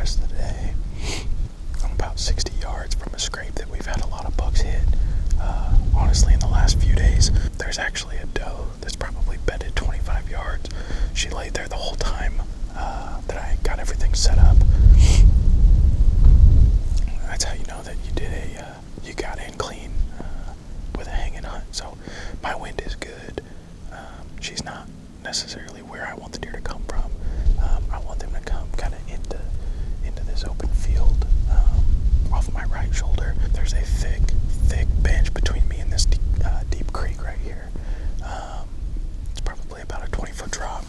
rest of the day. I'm about 60 yards from a scrape that we've had a lot of bucks hit. Honestly, in the last few days, there's actually a doe that's probably bedded 25 yards. She laid there the whole time that I got everything set up. That's how you know that you got in clean with a hanging hunt. So my wind is good. She's not necessarily where I want the deer to come from. I want them to come kind of into this open field off my right shoulder. There's a thick bench between me and this deep creek right here. It's probably about a 20-foot drop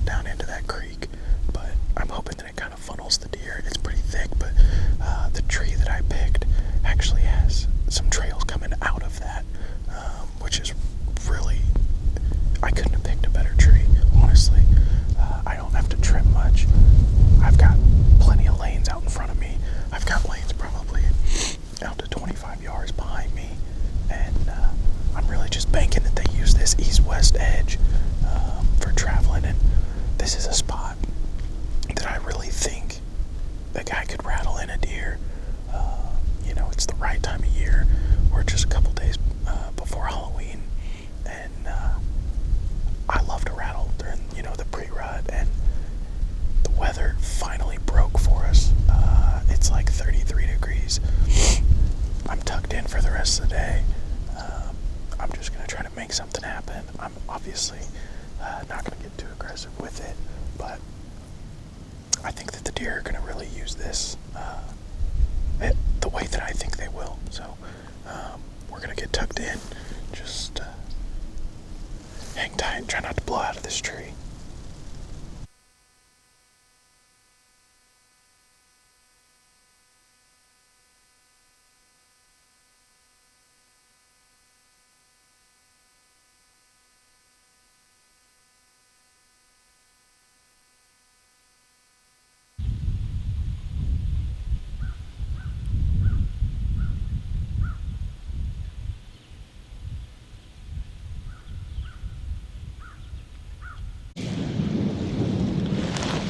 down into that creek, but I'm hoping that it kind of funnels the deer. It's pretty thick, but the tree that I picked actually has some trails coming out of that, which is really, I couldn't have picked a better tree, honestly. I don't have to trim much. I've got plenty of lanes out in front of me. I've got lanes probably out to 25 yards behind me, and I'm really just banking that they use this east-west edge for traveling, and this is a spot that I really think the guy could rattle in a deer. It's the right time of year. We're just a couple days before Halloween, and I love to rattle during the pre-rut, and the weather finally broke for us. It's like 33 degrees. I'm tucked in for the rest of the day. I'm just going to try to make something happen. I'm obviously not going to get too aggressive with it, but I think that the deer are going to really use this the way that I think they will. So we're going to get tucked in. Just hang tight and try not to blow out of this tree.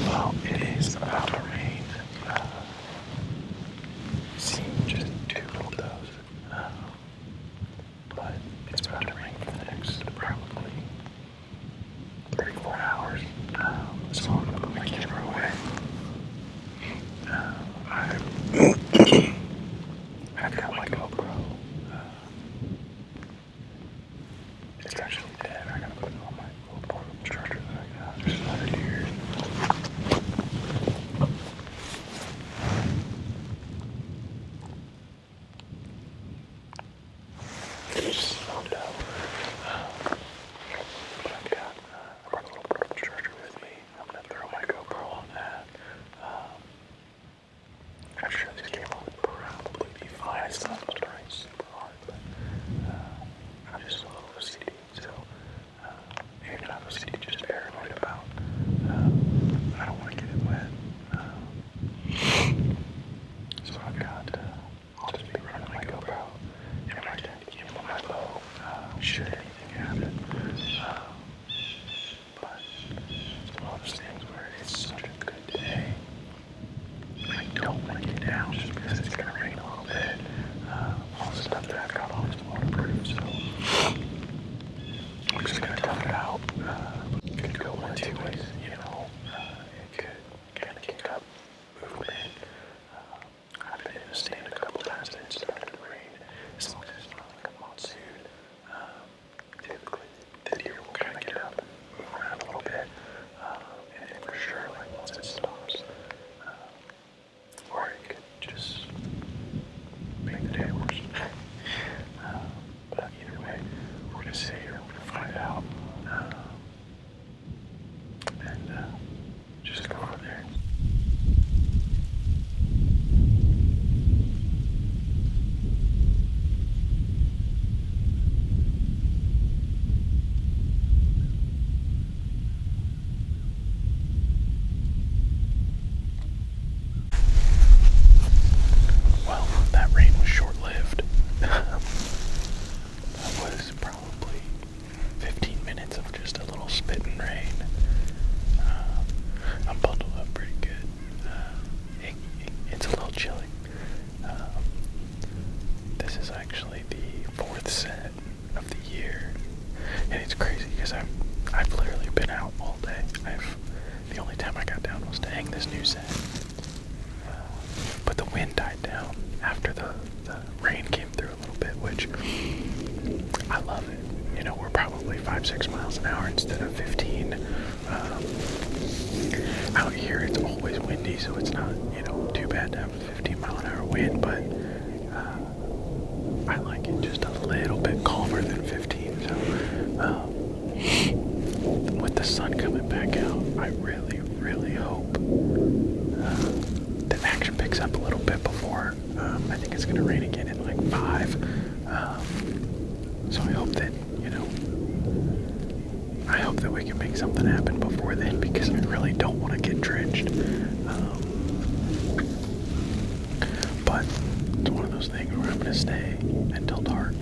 Well, it is about to rain. Seen just two little does, but it's about to rain for the next probably 3-4 hours. So I'm gonna put my camera away. I've got my GoPro. It's actually dead. I gotta put it on my little portable charger that I got. There's another deer. Just slowed up. But I've got a little portable charger with me. I'm gonna throw my GoPro on that. I'm sure this camera would probably be fine. It's not supposed to rain super hard, but I'm just a little OCD, so maybe not OCD, just paranoid about. I don't want to get it wet. So I'll just be running my GoPro and my cam on my bow, should anything happen. But it's one of those things where it's such a good day. I don't want to get down just because it's going to rain a little bit. All the stuff that I've got on is waterproof, so I'm just going to tough it out. It could go one of two ways, it could kind of kick up movement. I've been in a stand a couple times that it started to rain. As long as it's not like a monsoon, typically the deer will kind of get up and move around a little bit, and then for sure, like once it stops, or it could just make the day worse. But either way, we're going to sit here, we're going to find out, and just go from there. Well, that rain was short-lived. That was probably it's crazy because I've literally been out all day. The only time I got down was to hang this new set. But the wind died down after the rain came through a little bit, which I love it. You know, we're probably 5-6 miles an hour instead of 15. Out here it's always windy, so it's not, you know, too bad to have a 15 mile an hour wind, but I like it just a little bit calmer than 15. So with the sun coming back out, I really, really hope that action picks up a little bit before. I think it's going to rain again in like 5. So I hope that, you know, I hope that we can make something happen before then, because I really don't want to get drenched. But it's one of those things where I'm going to stay until dark.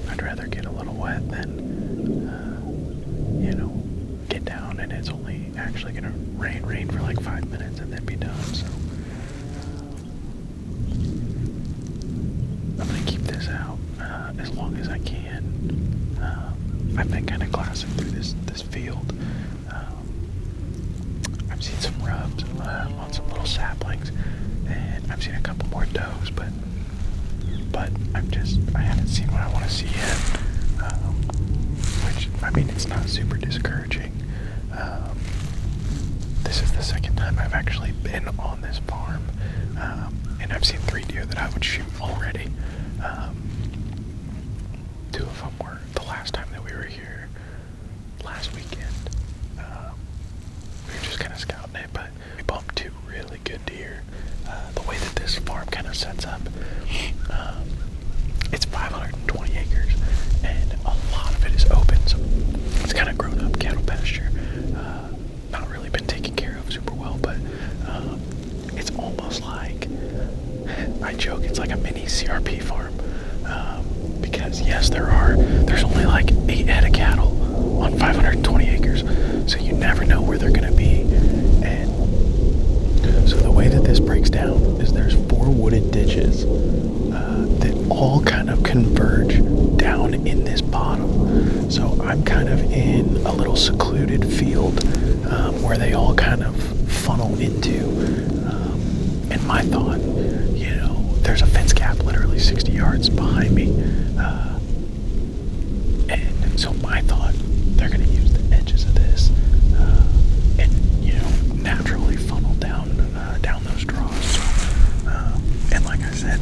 I'd rather get a little wet than, you know, get down and it's only actually going to rain for like 5 minutes and then be done. So I'm going to keep this out as long as I can. I've been kind of glassing through this field. I've seen some rubs on some little saplings, and I've seen a couple more does, but I haven't seen what I want to see yet. Which, I mean, it's not super discouraging. This is the second time I've actually been on this farm, and I've seen 3 deer that I would shoot already. 2 of them were the last time that we were here last weekend. We were just kind of scouting it, but we bumped 2 really good deer. The way that this farm kind of sets up, it's 520 acres, and a lot of it is open, so it's kind of grown up cattle pasture. Not really been taken care of super well, but it's almost like, I joke, it's like a mini CRP farm. Because yes, there's only like 8 head of cattle on 520 acres, so you never know where they're gonna be. And so the way that this breaks down is there's 4 wooded ditches that all kind of converge down in this bottom. So I'm kind of in a little secluded field where they all kind of funnel into. And my thought, you know, there's a fence gap literally 60 yards behind me. And so my thought, they're going to use the edges of this and, you know, naturally funnel down those draws. So, and like I said,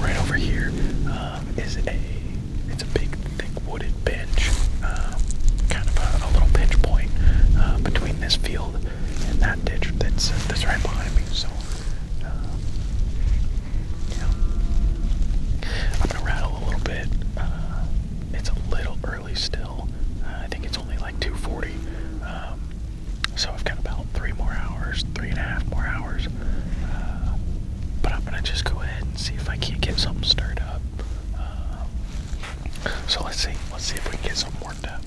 right over here it's a big, thick wooded bench, kind of a little pinch point between this field and that ditch that's right behind me. So, I'm going to rattle a little bit. It's a little early still. I think it's only like 2:40. So I've got about 3.5 more hours. But I'm going to just go ahead and see if I can't get something stirred up. So let's see if we can get something worked up.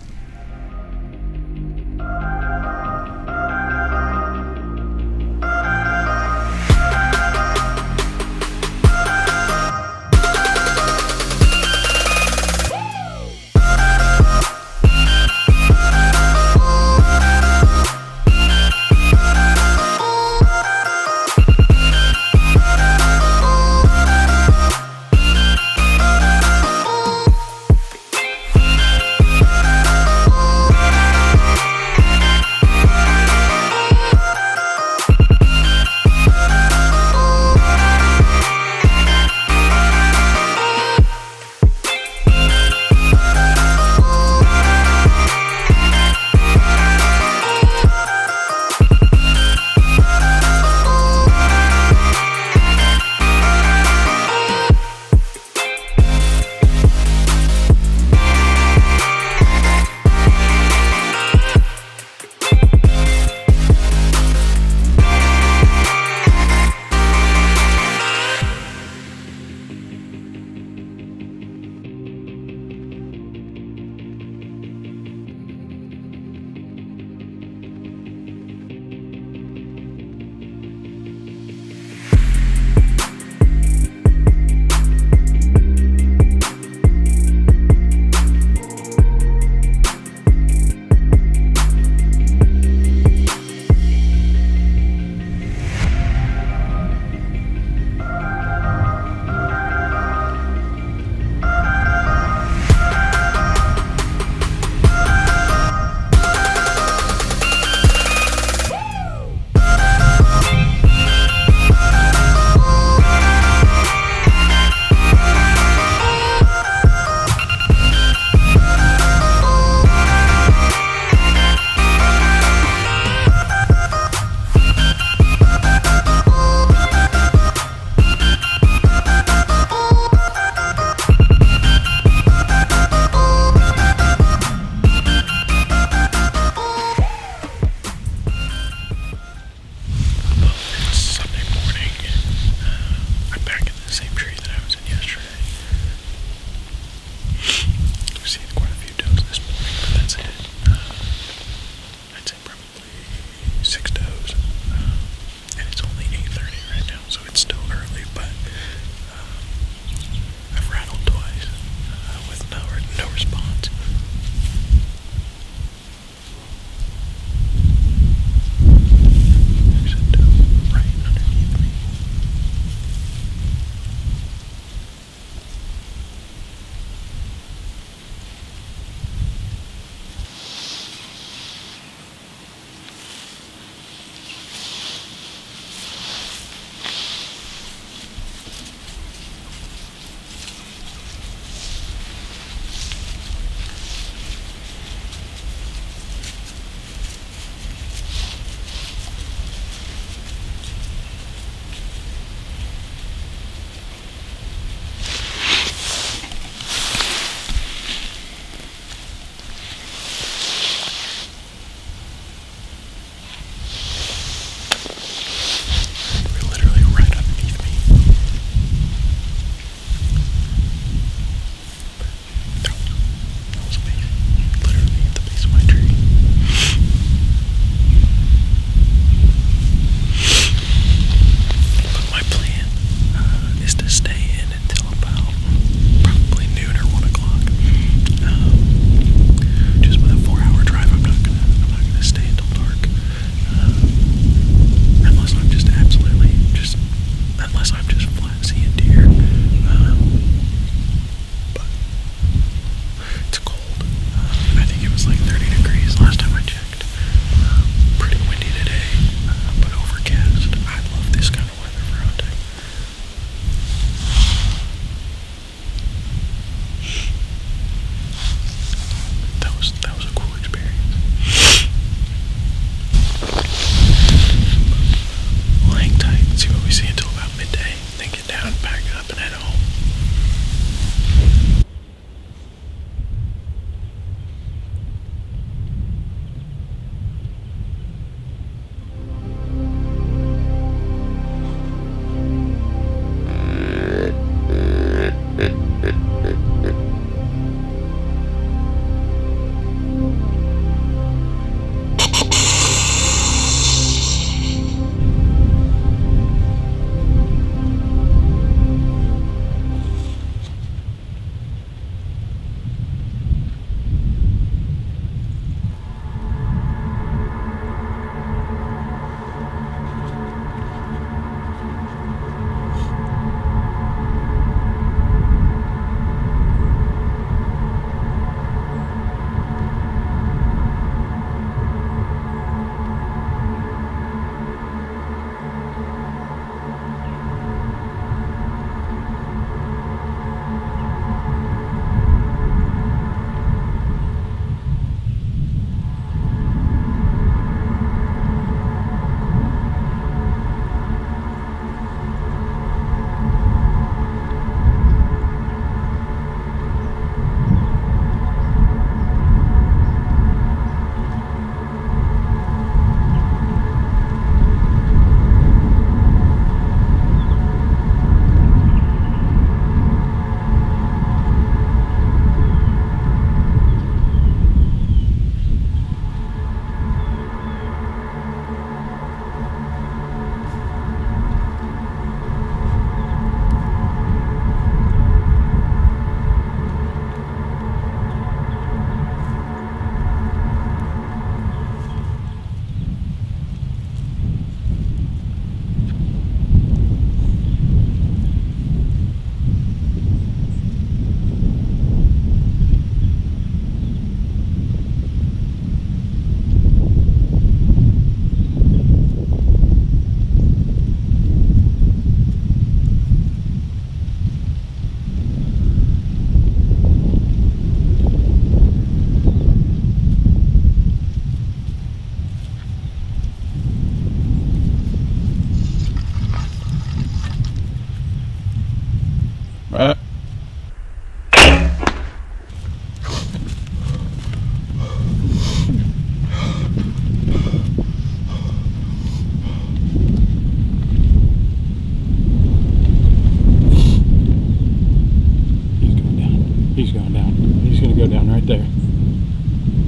right there.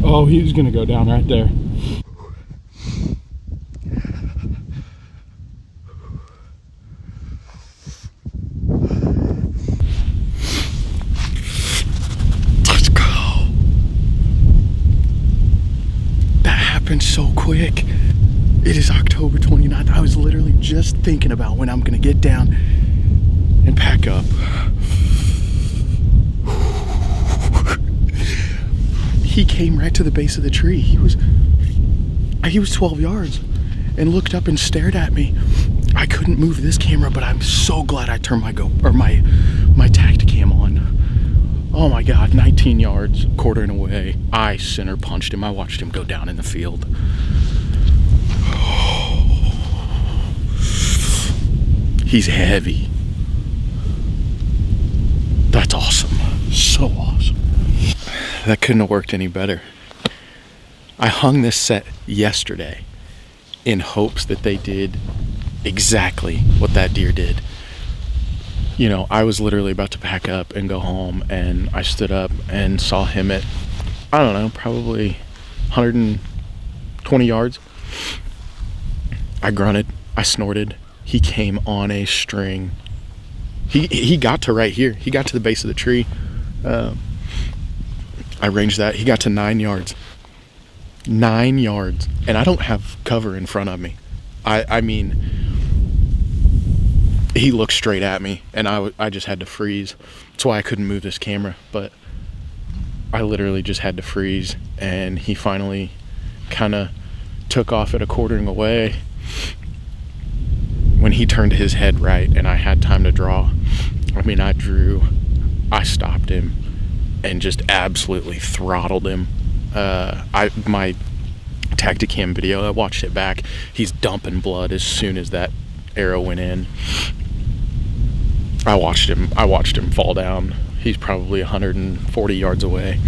Oh, he was gonna go down right there. Let's go. That happened so quick. It is October 29th. I was literally just thinking about when I'm gonna get down and pack up. He came right to the base of the tree. He was 12 yards and looked up and stared at me. I couldn't move this camera, but I'm so glad I turned my Tacticam on. Oh my God, 19 yards, quartering away. I center punched him. I watched him go down in the field. He's heavy. That's awesome. So awesome. That couldn't have worked any better. I hung this set yesterday in hopes that they did exactly what that deer did. You know, I was literally about to pack up and go home, and I stood up and saw him at, I don't know, probably 120 yards. I grunted, I snorted. He came on a string. He got to right here. He got to the base of the tree. I ranged that. He got to 9 yards. 9 yards. And I don't have cover in front of me. I mean, he looked straight at me, and I just had to freeze. That's why I couldn't move this camera. But I literally just had to freeze. And he finally kind of took off at a quartering away. When he turned his head right and I had time to draw, I mean, I stopped him and just absolutely throttled him. My Tacticam video, I watched it back. He's dumping blood as soon as that arrow went in. I watched him fall down. He's probably 140 yards away.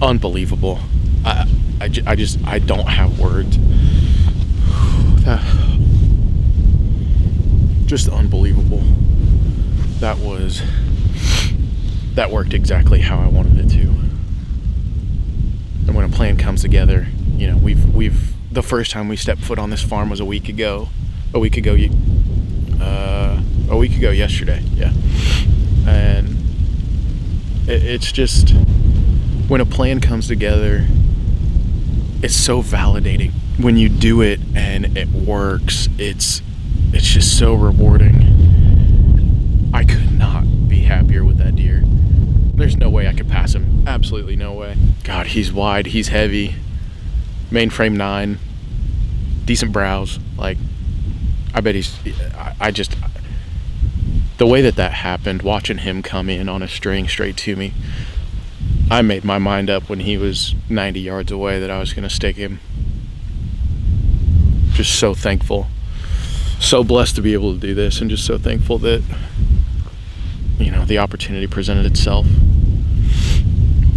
Unbelievable. I don't have words. Just unbelievable. That worked exactly how I wanted it to. And when a plan comes together, you know, we've the first time we stepped foot on this farm was a week ago yesterday. Yeah. And it's just, when a plan comes together, it's so validating. When you do it and it works, it's just so rewarding. I could not be happier with that deer. There's no way I could pass him. Absolutely no way. God, he's wide, he's heavy. Mainframe 9, decent brows. Like, I bet the way that happened, watching him come in on a string straight to me, I made my mind up when he was 90 yards away that I was going to stick him. Just so thankful, so blessed to be able to do this, and just so thankful that, you know, the opportunity presented itself.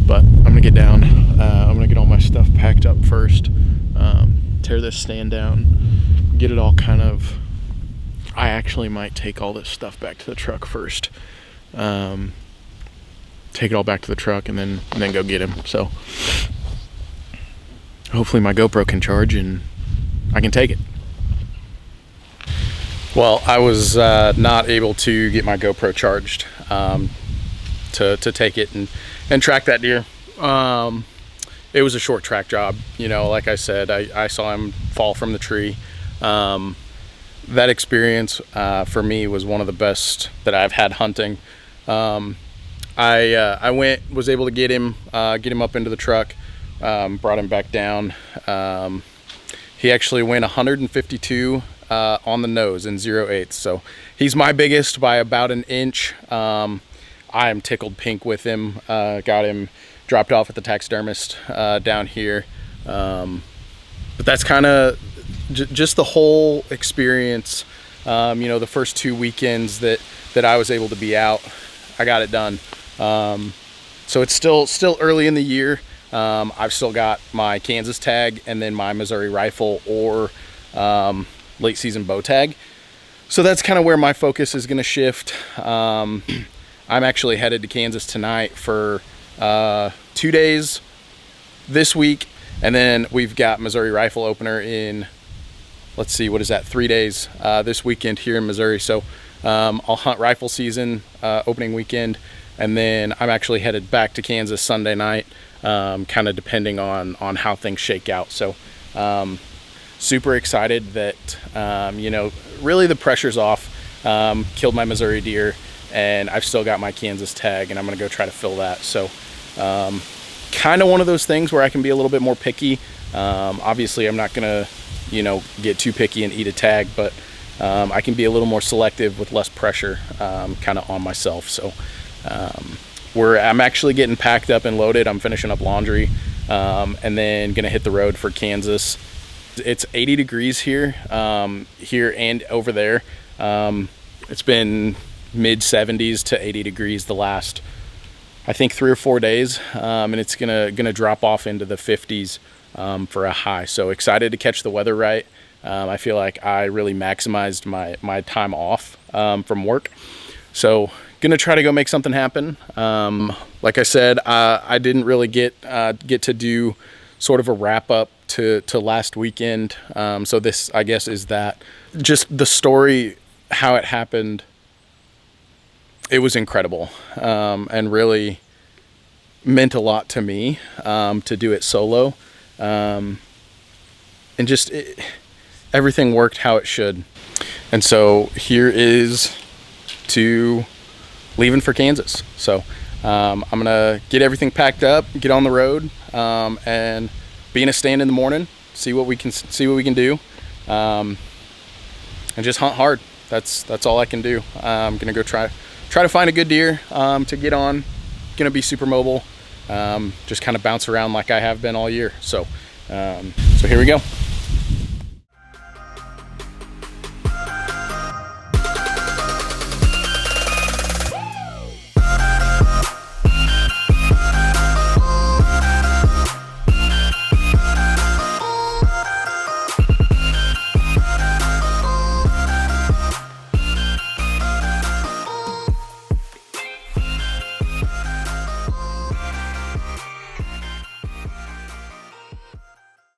But I'm gonna get down. I'm gonna get all my stuff packed up first, tear this stand down, get it all kind of, I actually might take all this stuff back to the truck first. Take it all back to the truck and then go get him. So hopefully my GoPro can charge and I can take it. Well, I was not able to get my GoPro charged to take it and track that deer. It was a short track job, you know. Like I said, I saw him fall from the tree. That experience for me was one of the best that I've had hunting. I was able to get him up into the truck, brought him back down. He actually went 152 on the nose in 0.8, so he's my biggest by about an inch. I am tickled pink with him. Got him dropped off at the taxidermist down here. But that's kind of just the whole experience. You know, the first 2 weekends that I was able to be out, I got it done. So it's still early in the year. I've still got my Kansas tag and then my Missouri rifle or late season bow tag. So that's kind of where my focus is going to shift. I'm actually headed to Kansas tonight for 2 days this week, and then we've got Missouri rifle opener in, let's see, what is that, 3 days this weekend here in Missouri. So I'll hunt rifle season opening weekend, and then I'm actually headed back to Kansas Sunday night, kind of depending on how things shake out. So super excited that you know, really the pressure's off. Killed my Missouri deer, and I've still got my Kansas tag, and I'm gonna go try to fill that. So kind of one of those things where I can be a little bit more picky. Obviously I'm not gonna, you know, get too picky and eat a tag, but I can be a little more selective with less pressure kind of on myself. So I'm actually getting packed up and loaded. I'm finishing up laundry, and then gonna hit the road for Kansas. It's 80 degrees here and over there. It's been mid 70s to 80 degrees the last, I think, 3 or 4 days, and it's gonna drop off into the 50s for a high. So excited to catch the weather right. I feel like I really maximized my time off from work, so gonna try to go make something happen. Like I said, I didn't really get to do sort of a wrap up to last weekend, so this, I guess, is that. Just the story, how it happened, it was incredible, and really meant a lot to me to do it solo, and just everything worked how it should. And so here is to leaving for Kansas. So I'm gonna get everything packed up, get on the road, and be in a stand in the morning, see what we can do, and just hunt hard. That's all I can do. I'm gonna go try to find a good deer to get on. Gonna be super mobile, just kind of bounce around like I have been all year. So here we go.